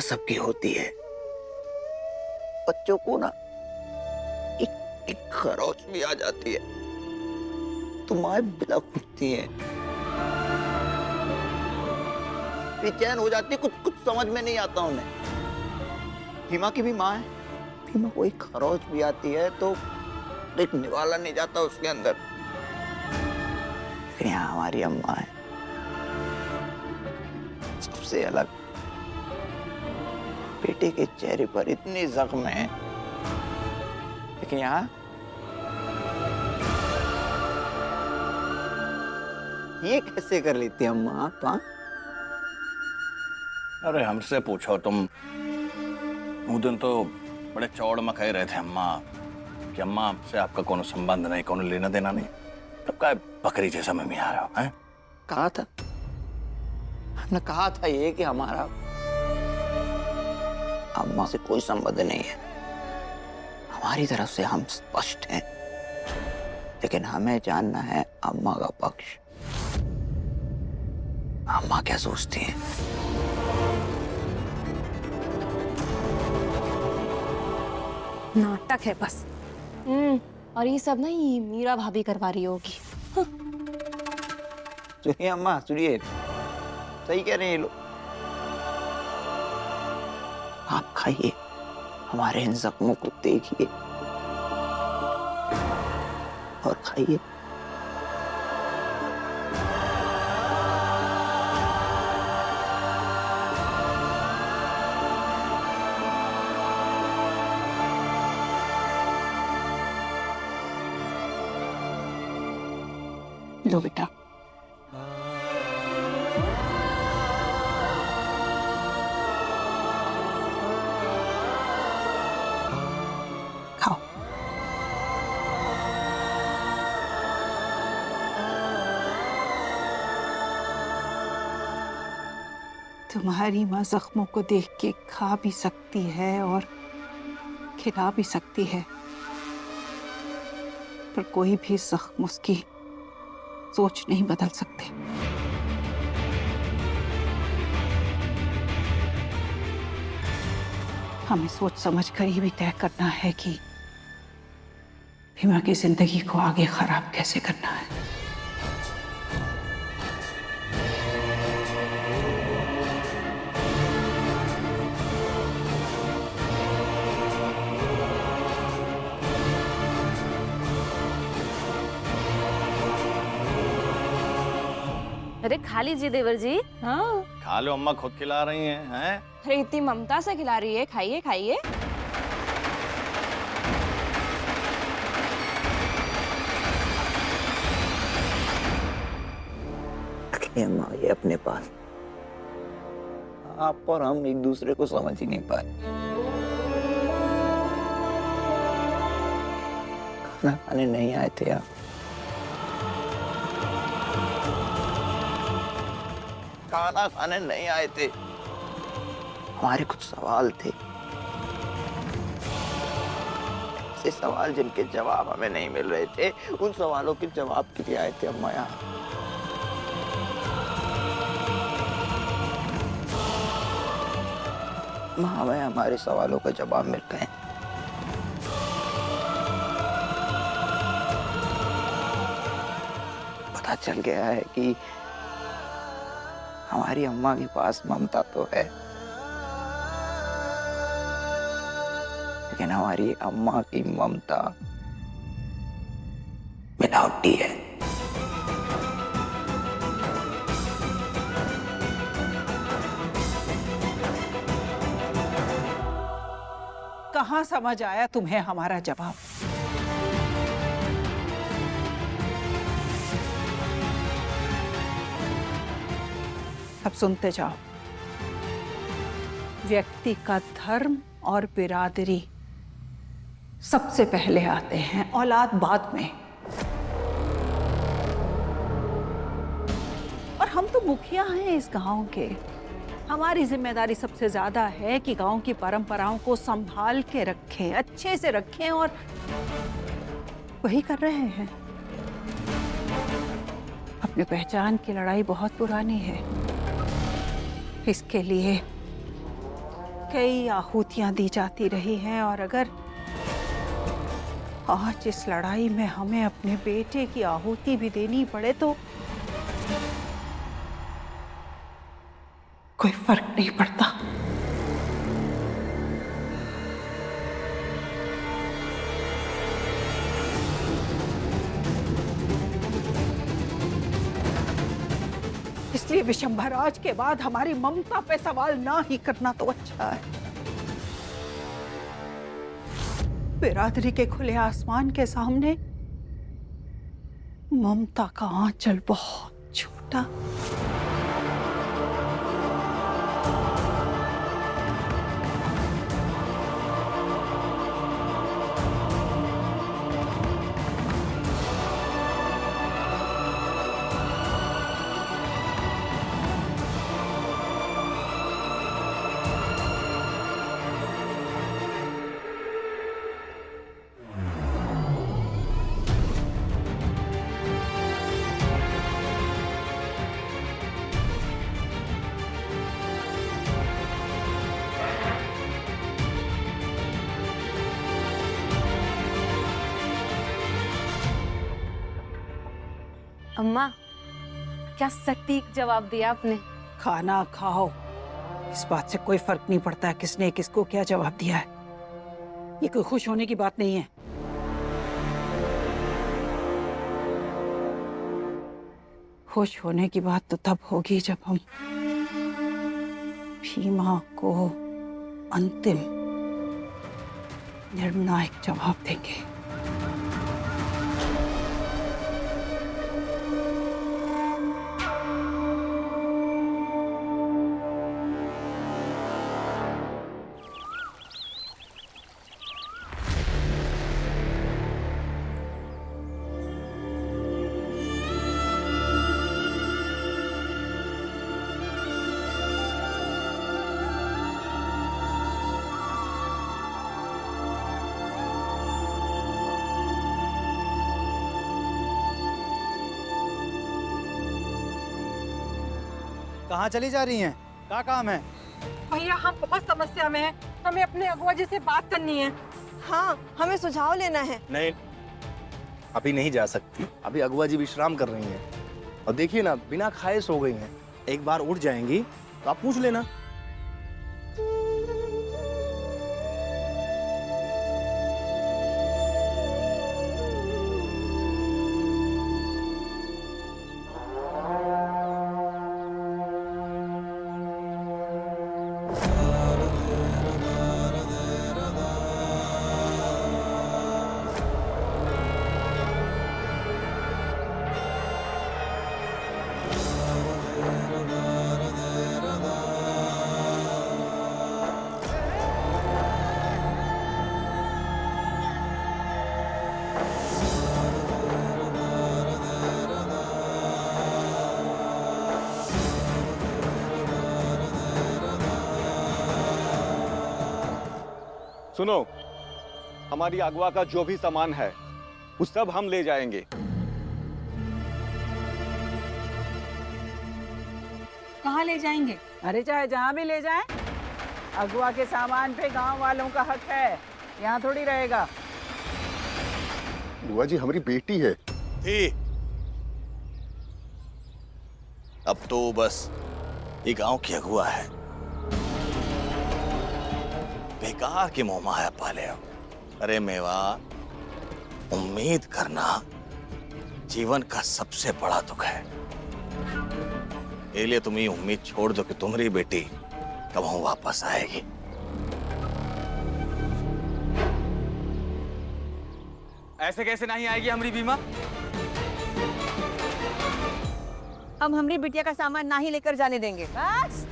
माँ सबकी होती है, बच्चों को ना एक खरोच भी आ जाती है तो माँ बिलख उठती है, बेचैन हो जाती है, कुछ कुछ समझ में नहीं आता उन्हें। भीमा की भी माँ है, भीमा को एक खरोच भी आती है तो एक निवाला नहीं जाता उसके अंदर। लेकिन यहाँ हमारी अम्मा है सबसे अलग। बेटे के चेहरे पर इतने जख्म है, लेकिन यहाँ ये कैसे कर लेती है अम्मा आप? हाँ, अरे हमसे पूछो तुम। वो दिन तो बड़े चौड़ में कह रहे थे अम्मा कि अम्मा से आपका कोनो संबंध नहीं, कोनो लेना देना नहीं। तब का बकरी जैसा में आ रहे हो हैं? कहा था, हमने कहा था ये कि हमारा अम्मा से कोई संबंध नहीं है। हमारी तरफ से हम स्पष्ट हैं, लेकिन हमें जानना है अम्मा का पक्ष। अम्मा क्या सोचती हैं? नाटक है बस। और ये सब ना ये मीरा भाभी करवा रही होगी। सुनिए अम्मा, सुनिए, सही कह रहे हैं ये लोग। आप खाइए, हमारे इन जख्मों को देखिए और खाइए। लो बेटा। खाओ। तुम्हारी माँ जख्मों को देख के खा भी सकती है और खिला भी सकती है, पर कोई भी जख्म उसकी सोच नहीं बदल सकते। हमें सोच समझ कर ये भी तय करना है कि भीमा की जिंदगी को आगे खराब कैसे करना है। अरे खा लीजिए देवर जी। हाँ, खा लो, अम्मा खुद खिला रही हैं। अरे इतनी ममता से खिला रही है, खाइए खाइए। रखिए अम्मा ये अपने पास। आप और हम एक दूसरे को समझ ही नहीं पाए। खाना खाने नहीं आए थे आप, खाना खाने नहीं आए थे। हमारे कुछ सवाल थे, ऐसे सवाल जिनके जवाब हमें नहीं मिल रहे थे। उन सवालों के जवाब के लिए आए थे अम्मा यहाँ। माँ, हमें हमारे सवालों का जवाब मिल गए। पता चल गया है कि हमारी अम्मा के पास ममता तो है, लेकिन हमारी अम्मा की ममता मिलावटी है। कहाँ समझ आया तुम्हें हमारा जवाब? अब सुनते जाओ। व्यक्ति का धर्म और बिरादरी सबसे पहले आते हैं, औलाद बाद में। और हम तो मुखिया हैं इस गांव के। हमारी जिम्मेदारी सबसे ज्यादा है कि गांव की परंपराओं को संभाल के रखें, अच्छे से रखें, और वही कर रहे हैं। अपनी पहचान की लड़ाई बहुत पुरानी है। इसके लिए कई आहुतियां दी जाती रही हैं, और अगर आज इस लड़ाई में हमें अपने बेटे की आहुति भी देनी पड़े तो कोई फर्क नहीं पड़ता। इसलिए विशंभर, आज के बाद हमारी ममता पे सवाल ना ही करना तो अच्छा है। बिरादरी के खुले आसमान के सामने ममता का आंचल बहुत छोटा। अम्मा, क्या सटीक जवाब दिया आपने। खाना खाओ, इस बात से कोई फर्क नहीं पड़ता किसने किसको क्या जवाब दिया है। ये कोई खुश होने की बात नहीं है। खुश होने की बात तो तब होगी जब हम भीमा को अंतिम निर्णायक जवाब देंगे। कहाँ चली जा रही हैं? क्या काम है? भैया हम बहुत समस्या में हैं। हमें अपने अगुआ जी से बात करनी है। हाँ, हमें सुझाव लेना है। नहीं, अभी नहीं जा सकती। अभी अगुआ जी विश्राम कर रही हैं और देखिए ना, बिना खाए सो गई हैं। एक बार उठ जाएंगी तो आप पूछ लेना। सुनो, हमारी अगवा का जो भी सामान है वो सब हम ले जाएंगे। कहाँ ले जाएंगे? अरे चाहे जहाँ भी ले जाएं, अगुआ के सामान पे गांव वालों का हक है, यहाँ थोड़ी रहेगा। बुआ जी हमारी बेटी है। थी, अब तो बस ये गांव की अगुआ है। बेकार की मोह माया पाले हो। अरे मेवा, उम्मीद करना जीवन का सबसे बड़ा दुख है। इसलिए तुम ये उम्मीद छोड़ दो कि तुम्हारी बेटी कब वापस आएगी। ऐसे कैसे नहीं आएगी हमारी बीमा? हम हमारी बिटिया का सामान ना ही लेकर जाने देंगे। बस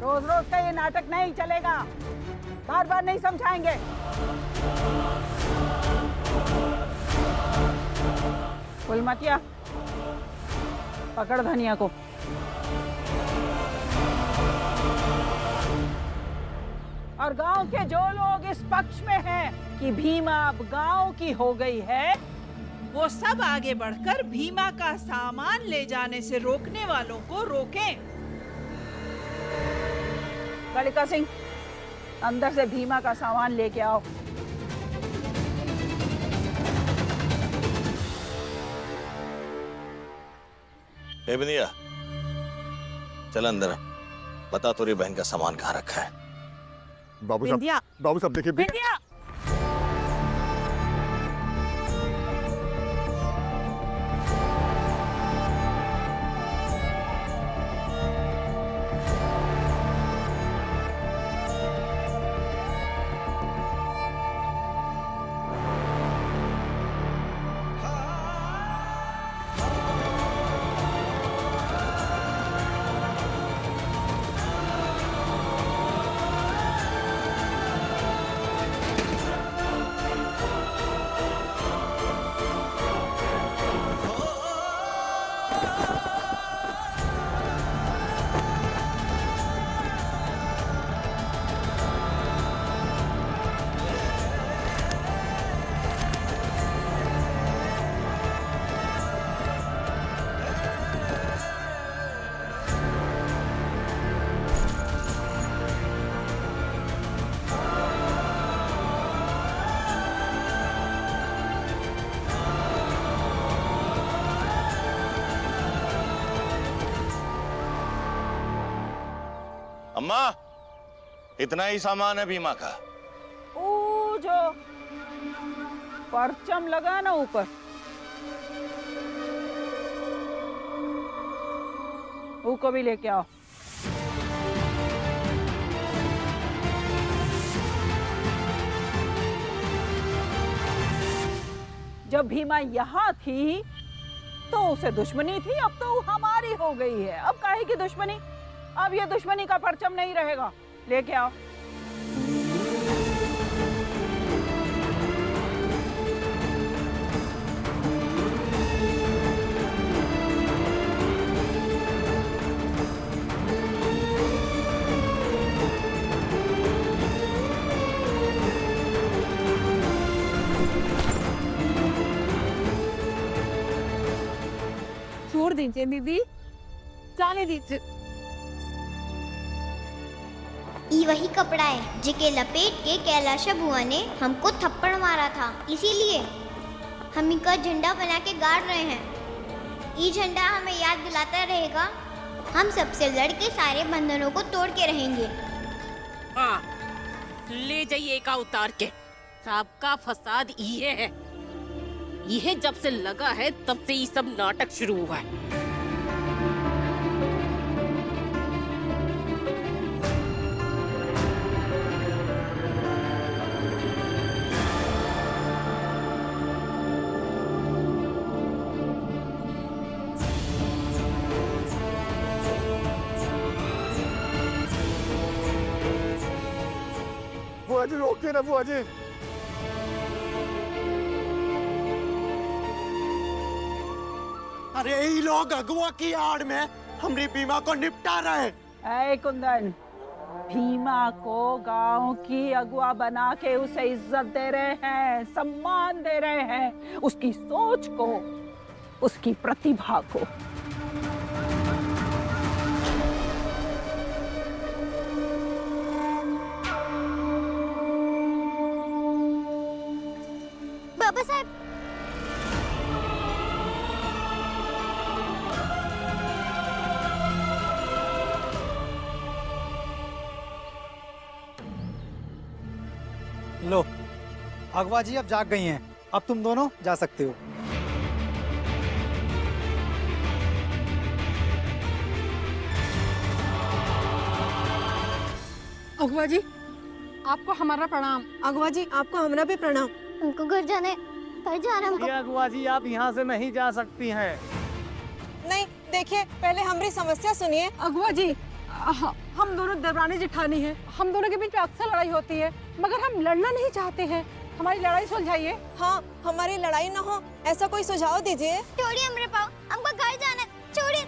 रोज रोज का ये नाटक नहीं चलेगा, बार बार नहीं समझाएंगे। फुलमतिया, पकड़ धनिया को। और गांव के जो लोग इस पक्ष में हैं कि भीमा अब गांव की हो गई है, वो सब आगे बढ़कर भीमा का सामान ले जाने से रोकने वालों को रोकें। कालिका सिंह, अंदर से भीमा का सामान लेके आओ। ए बिंदिया, चल अंदर, बता तेरी बहन का सामान कहाँ रखा है। बाबू साहब देखिए बिंदिया, अम्मा, इतना ही सामान है भीमा का? वो जो परचम लगा ना ऊपर, वो को भी लेके आओ। जब भीमा यहाँ थी तो उसे दुश्मनी थी, अब तो हमारी हो गई है। अब काहे की दुश्मनी? अब ये दुश्मनी का परचम नहीं रहेगा। लेके आओ। छोड़ दीजिए दीदी, जाने दीजिए। ये वही कपड़ा है जिके लपेट के कैलाश बुआ ने हमको थप्पड़ मारा था, इसीलिए हम इनका झंडा बना के गाड़ रहे हैं। ये झंडा हमें याद दिलाता रहेगा, हम सबसे लड़के सारे बंधनों को तोड़ के रहेंगे। हाँ, ले जाइए का उतार के। सबका फसाद ये है, यह जब से लगा है तब से ये सब नाटक शुरू हुआ है। बुआ जी रोकिए ना बुआ जी। अरे ये लोग अगुआ की आड़ में हमारी भीमा को निपटा रहे हैं। ऐ कुंदन, भीमा को गांव की अगुआ बना के उसे इज्जत दे रहे हैं, सम्मान दे रहे हैं, उसकी सोच को, उसकी प्रतिभा को। बाबा साहब, लो, अगवा जी अब जाग गई हैं, अब तुम दोनों जा सकते हो। अगुआ जी, आपको हमारा प्रणाम। अगवा जी आपको हमारा भी प्रणाम। हमको घर जाना है, घर जाना हमको। अगुआ जी आप यहाँ से नहीं जा सकती हैं। नहीं देखिए, पहले हमारी समस्या सुनिए। अगुआ जी, हम दोनों दरानी जेठानी हैं, हम दोनों के बीच में अक्सर लड़ाई होती है, मगर हम लड़ना नहीं चाहते हैं। हमारी लड़ाई सुलझाइए। हाँ, हमारी लड़ाई ना हो ऐसा कोई सुझाव दीजिए। छोड़िए हमरे पाओ, हमको घर जाना है, छोड़िए।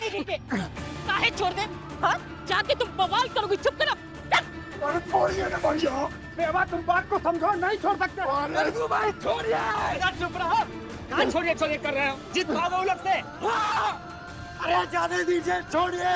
जाएगी नहीं के काहे छोड़ दे हाँ जाके तुम बवाल करोगी चुप करो अरे छोड़िए ना भैया बेवा तुम बात को समझो नहीं छोड़ सकते अरे तू भाई छोड़िए चुप रहो कहाँ छोड़िए छोड़िए कर रहे हो जित भागो उलट से अरे जाने दीजिए छोड़िए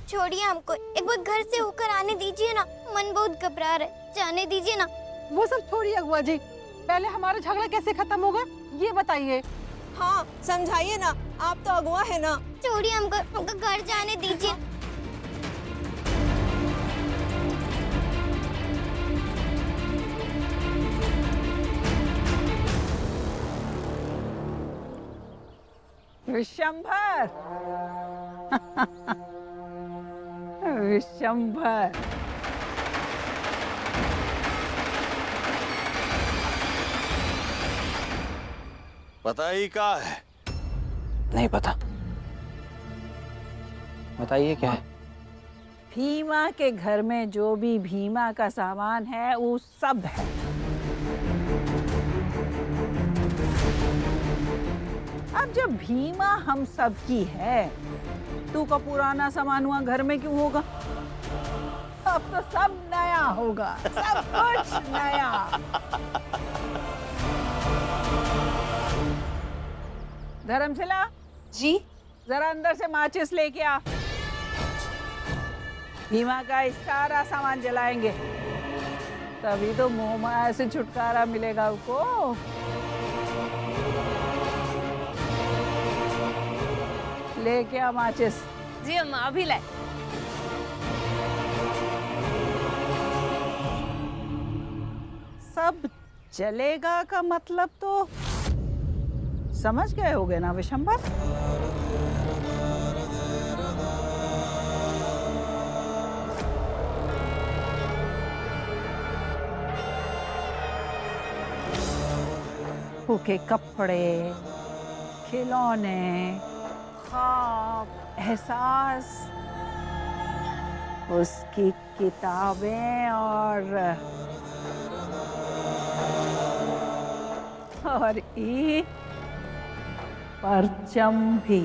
छोड़िए हमको, एक बार घर से होकर आने दीजिए ना, मन बहुत घबरा रहा है, जाने दीजिए ना। वो सब छोड़िए अगुआ जी, पहले हमारा झगड़ा कैसे खत्म होगा ये बताइए। हाँ समझाइए ना, आप तो अगुआ है ना। छोड़िए हमको घर जाने दीजिए। विशंभर विशंभर पता ही क्या है? नहीं पता, बताइए क्या है? भीमा के घर में जो भी भीमा का सामान है वो सब है। अब जब भीमा हम सब की है, तू का पुराना सामान हुआ घर में क्यों होगा? अब तो सब नया होगा, सब कुछ नया। धर्मशिला जी जरा अंदर से माचिस लेके आ। भीमा का इस सारा सामान जलाएंगे, तभी तो मोह माया से छुटकारा मिलेगा उसको। लेके आ माचिस। जी अम्मा अभी लाए। सब जलेगा का मतलब तो समझ गए होगे ना विशंभर? फूके कपड़े, खिलौने, ख्वाब, एहसास, उसकी किताबें और ये परचम भी।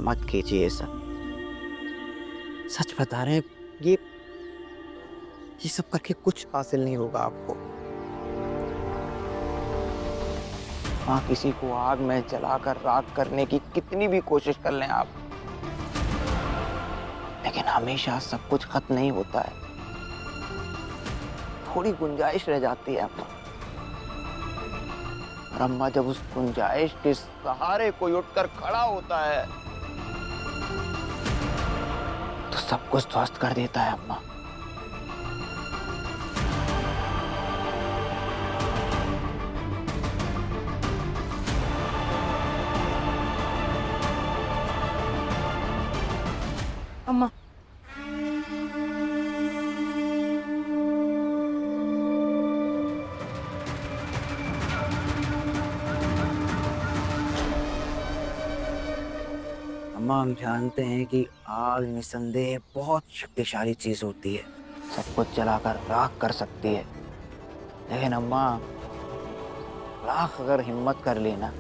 मत कीजिए ऐसा, सच बता रहे हैं, ये सब करके कुछ हासिल नहीं होगा आपको। हाँ, किसी को आग में जलाकर राख करने की कितनी भी कोशिश कर लें आप, लेकिन हमेशा सब कुछ खत्म नहीं होता है, थोड़ी गुंजाइश रह जाती है अम्मा। और अम्मा जब उस गुंजाइश के सहारे कोई उठकर खड़ा होता है तो सब कुछ ध्वस्त कर देता है अम्मा। अम्मा अम्मा, हम जानते हैं कि आग निसंदेह बहुत शक्तिशाली चीज होती है, सब कुछ जलाकर राख कर सकती है, लेकिन अम्मा राख अगर हिम्मत कर लेना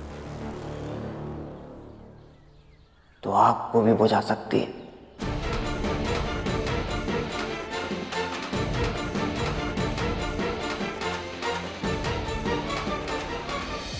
तो आग को भी बुझा सकती है।